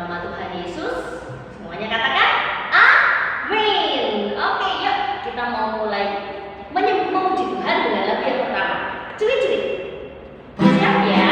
nama Tuhan Yesus, semuanya katakan amin. Oke, yuk kita mau mulai memuji Tuhan dengan lagu yang pertama, Curi-curi. Siap ya?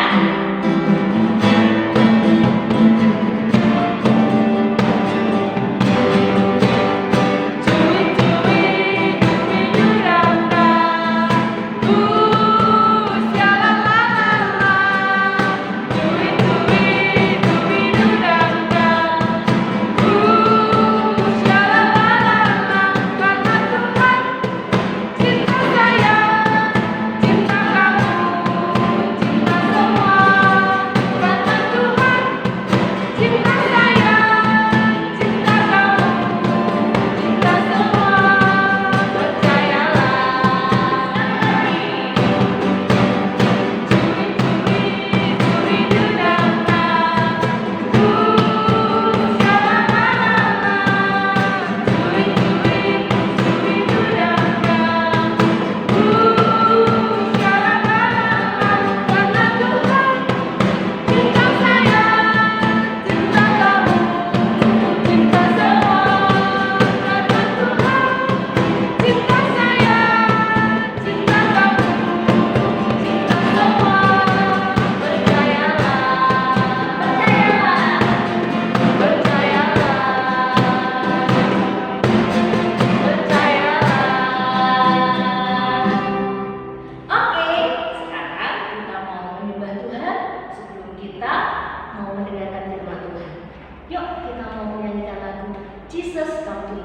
Jesus come to me.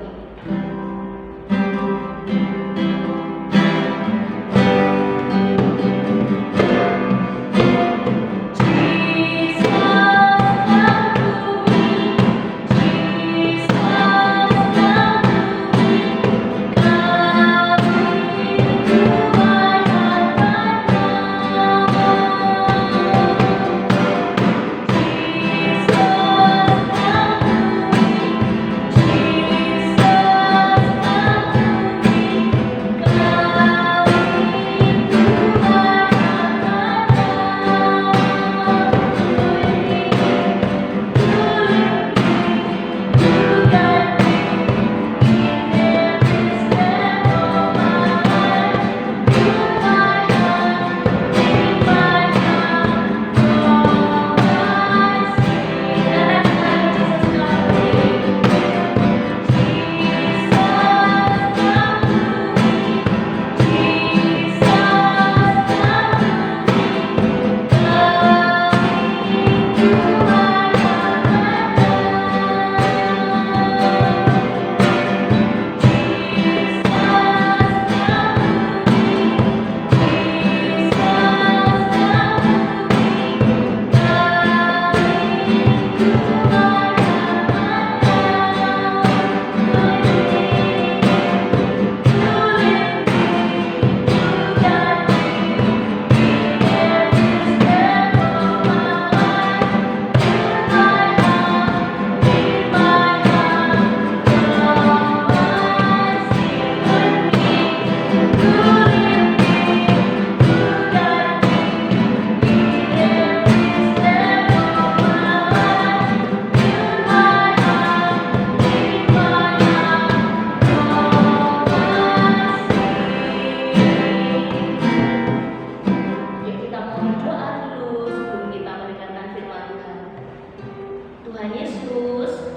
Tuhan Yesus,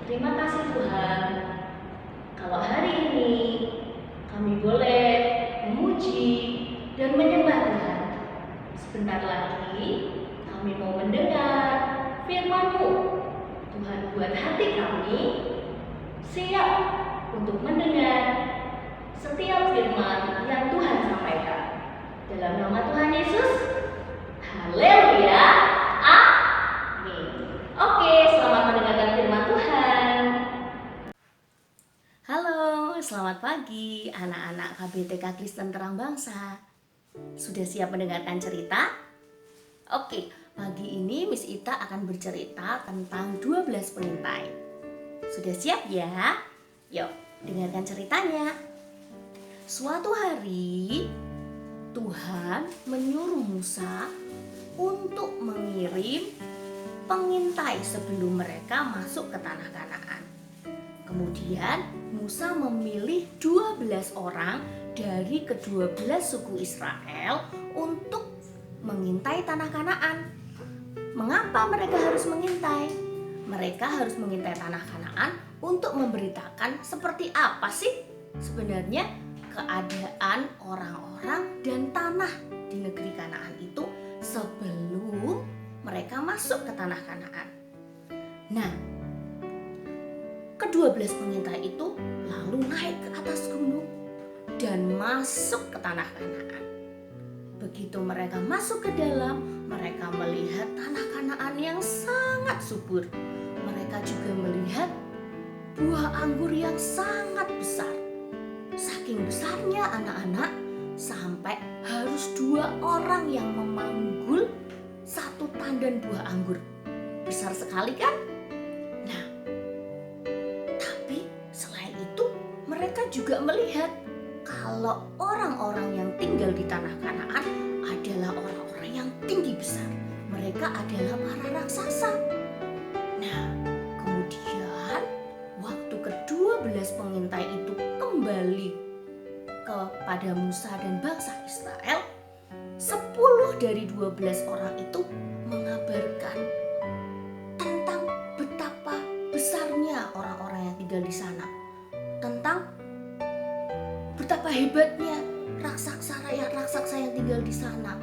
terima kasih Tuhan. Kalau hari ini kami boleh memuji dan menyembah Tuhan. Sebentar lagi kami mau mendengar firman-Mu. Tuhan, buat hati kami siap untuk mendengar setiap firman yang Tuhan sampaikan. Dalam nama Tuhan Yesus, haleluya. Oke, selamat mendengarkan firman Tuhan. Halo, selamat pagi anak-anak KBTK Kristen Terang Bangsa. Sudah siap mendengarkan cerita? Oke, pagi ini Miss Ita akan bercerita tentang 12 pengintai. Sudah siap ya? Yuk, dengarkan ceritanya. Suatu hari, Tuhan menyuruh Musa untuk mengirim pengintai sebelum mereka masuk ke tanah Kanaan. Kemudian Musa memilih 12 orang dari ke-12 suku Israel untuk mengintai tanah Kanaan. Mengapa mereka harus mengintai? Mereka harus mengintai tanah Kanaan untuk memberitakan seperti apa sih sebenarnya keadaan orang-orang dan tanah di negeri Kanaan itu sebelum mereka masuk ke tanah Kanaan. Nah, ke-12 pengintai itu lalu naik ke atas gunung dan masuk ke tanah Kanaan. Begitu mereka masuk ke dalam, mereka melihat tanah Kanaan yang sangat subur. Mereka juga melihat buah anggur yang sangat besar. Saking besarnya anak-anak, sampai harus 2 orang yang memanggul 1 tandan buah anggur. Besar sekali kan? Nah, tapi selain itu mereka juga melihat kalau orang-orang yang tinggal di tanah Kanaan adalah orang-orang yang tinggi besar. Mereka adalah para raksasa. Nah, kemudian waktu ke-12 pengintai itu kembali kepada Musa dan bangsa Israel, 10 dari 12 orang itu mengabarkan tentang betapa besarnya orang-orang yang tinggal di sana, tentang betapa hebatnya raksasa yang tinggal di sana.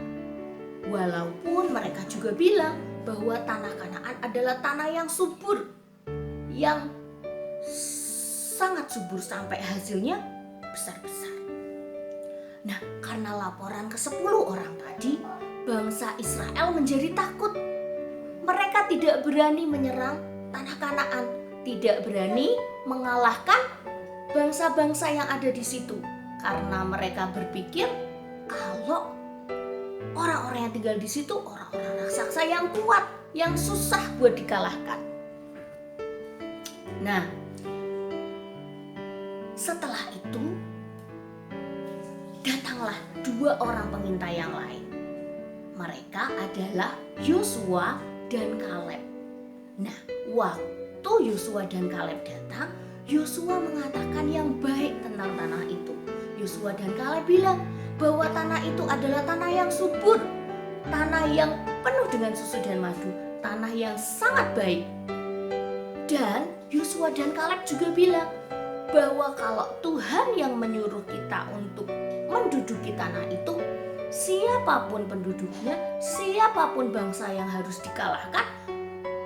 Walaupun mereka juga bilang bahwa tanah Kanaan adalah tanah yang subur, yang sangat subur sampai hasilnya besar-besar. Nah, karena laporan ke-10 orang tadi, bangsa Israel menjadi takut. Mereka tidak berani menyerang tanah Kanaan, tidak berani mengalahkan bangsa-bangsa yang ada di situ, karena mereka berpikir kalau orang-orang yang tinggal di situ orang-orang raksasa yang kuat, yang susah buat dikalahkan. Nah, setelah itu datanglah 2 orang pengintai yang lain. Mereka adalah Yosua dan Kaleb. Nah, waktu Yosua dan Kaleb datang, Yosua mengatakan yang baik tentang tanah itu. Yosua dan Kaleb bilang bahwa tanah itu adalah tanah yang subur, tanah yang penuh dengan susu dan madu, tanah yang sangat baik. Dan Yosua dan Kaleb juga bilang bahwa kalau Tuhan yang menyuruh kita untuk menduduki tanah itu, siapapun penduduknya, siapapun bangsa yang harus dikalahkan,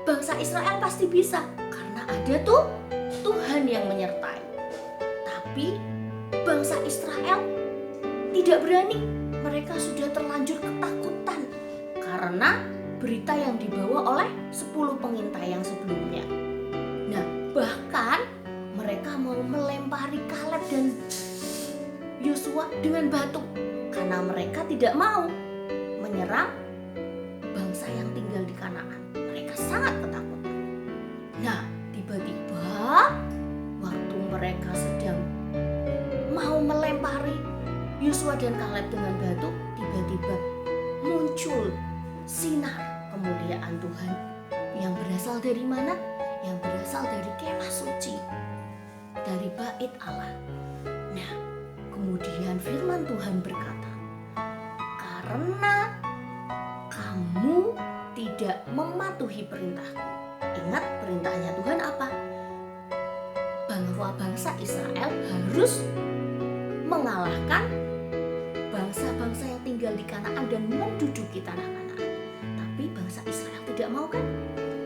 bangsa Israel pasti bisa, karena ada tuh Tuhan yang menyertai. Tapi bangsa Israel tidak berani. Mereka sudah terlanjur ketakutan karena berita yang dibawa oleh 10 pengintai yang sebelumnya. Nah, bahkan mereka mau melempari Kaleb dan Yosua dengan batu karena mereka tidak mau menyerang bangsa yang tinggal di Kanaan. Mereka sangat ketakutan. Nah, tiba-tiba waktu mereka sedang mau melempari Yosua dan Kaleb dengan batu, tiba-tiba muncul sinar kemuliaan Tuhan yang berasal dari mana? Yang berasal dari kemah suci, dari bait Allah. Nah, kemudian firman Tuhan berkata, karena kamu tidak mematuhi perintahku. Ingat perintahnya Tuhan apa? Bahwa bangsa Israel harus mengalahkan bangsa-bangsa yang tinggal di Kanaan dan menduduki tanah Kanaan. Tapi bangsa Israel tidak mau kan?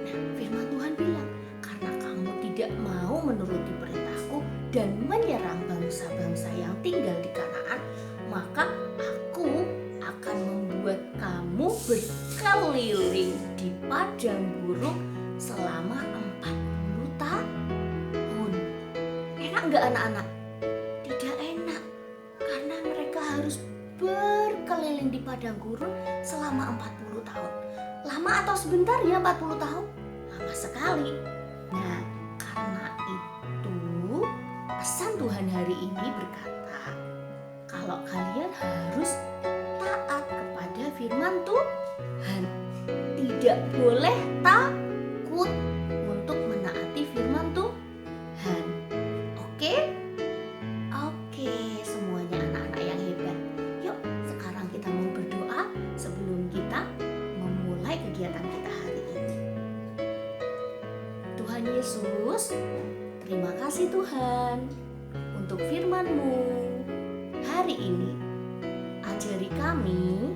Nah, firman Tuhan bilang, karena kamu tidak mau menuruti perintahku dan menyerang bangsa-bangsa yang tinggal di Kanaan, maka aku akan membuat kamu berkeliling di padang gurun selama 40 tahun. Enak nggak anak-anak? Tidak enak, karena mereka harus berkeliling di padang gurun selama 40 tahun. Lama atau sebentar ya 40 tahun? Lama sekali. Nah, karena itu pesan Tuhan hari ini berkata, kalau kalian harus taat kepada firman Tuhan. Tidak boleh takut. takut untuk menaati firman Tuhan. Oke? Oke, semuanya anak-anak yang hebat. Yuk, sekarang kita mau berdoa sebelum kita memulai kegiatan kita hari ini. Tuhan Yesus, terima kasih Tuhan untuk firman-Mu hari ini. Ajari kami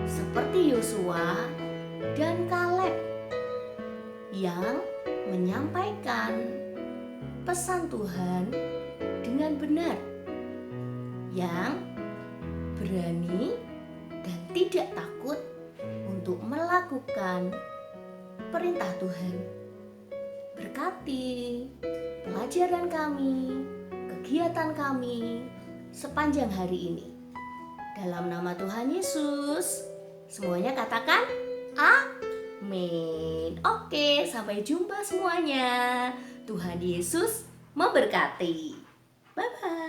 seperti Yosua dan Kaleb yang menyampaikan pesan Tuhan dengan benar, yang berani dan tidak takut untuk melakukan perintah Tuhan. Berkati pelajaran kami, kegiatan kami sepanjang hari ini. Dalam nama Tuhan Yesus, semuanya katakan amin. Oke, sampai jumpa semuanya. Tuhan Yesus memberkati. Bye-bye.